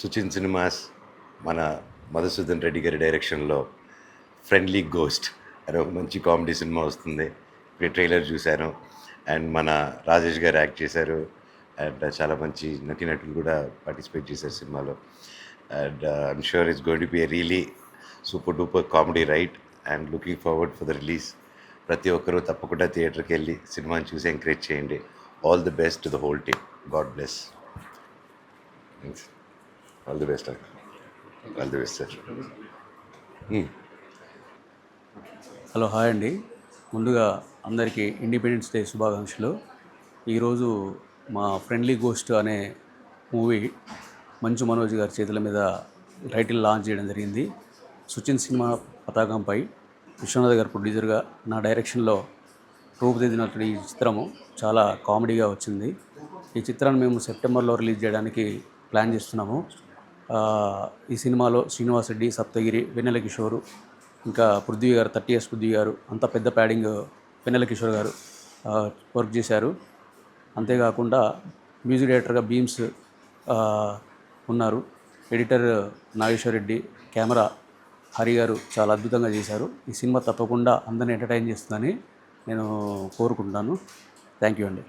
Suchin cinemas మన మధుసూదన్ రెడ్డి గారి డైరెక్షన్లో ఫ్రెండ్లీ గోస్ట్ అనే ఒక మంచి కామెడీ సినిమా వస్తుంది. ఇప్పుడు ట్రైలర్ చూశాను. అండ్ మన రాజేష్ గారు యాక్ట్ చేశారు. అండ్ చాలా మంచి నటీనటులు కూడా పార్టిసిపేట్ చేశారు సినిమాలో. And I'm sure it's going to be a really super duper comedy right. And looking forward for the release. ప్రతి ఒక్కరూ తప్పకుండా థియేటర్కి వెళ్ళి సినిమాని చూసి ఎంకరేజ్ చేయండి. All the best to the whole team. God bless. Thanks. All the best. All the best sir. Hello, hi అండి. ముందుగా అందరికీ ఇండిపెండెన్స్ డే శుభాకాంక్షలు. ఈరోజు మా ఫ్రెండ్లీ గోస్ట్ అనే మూవీ మంచు మనోజ్ గారి చేతుల మీద టైటిల్ లాంచ్ చేయడం జరిగింది. సుచిన్ సినిమా పతాకంపై విశ్వనాథ్ గారు ప్రొడ్యూసర్గా నా డైరెక్షన్లో రూపుదిద్దినటువంటి ఈ చిత్రము చాలా కామెడీగా వచ్చింది. ఈ చిత్రాన్ని మేము సెప్టెంబర్లో రిలీజ్ చేయడానికి ప్లాన్ చేస్తున్నాము. ఈ సినిమాలో శ్రీనివాస్ రెడ్డి, సప్తగిరి, వెన్నెల కిషోరు, ఇంకా పృథ్వీ గారు, 30 years పృథ్వీ గారు, అంత పెద్ద ప్యాడింగ్ వెన్నెల కిషోర్ గారు వర్క్ చేశారు. అంతేకాకుండా మ్యూజిక్ డైరెక్టర్గా బీమ్స్ ఉన్నారు. ఎడిటర్ నాగేశ్వర్ రెడ్డి, కెమెరా హరి గారు చాలా అద్భుతంగా చేశారు. ఈ సినిమా తప్పకుండా అందరిని ఎంటర్టైన్ చేస్తుందని నేను కోరుకుంటున్నాను. థ్యాంక్ యూ అండి.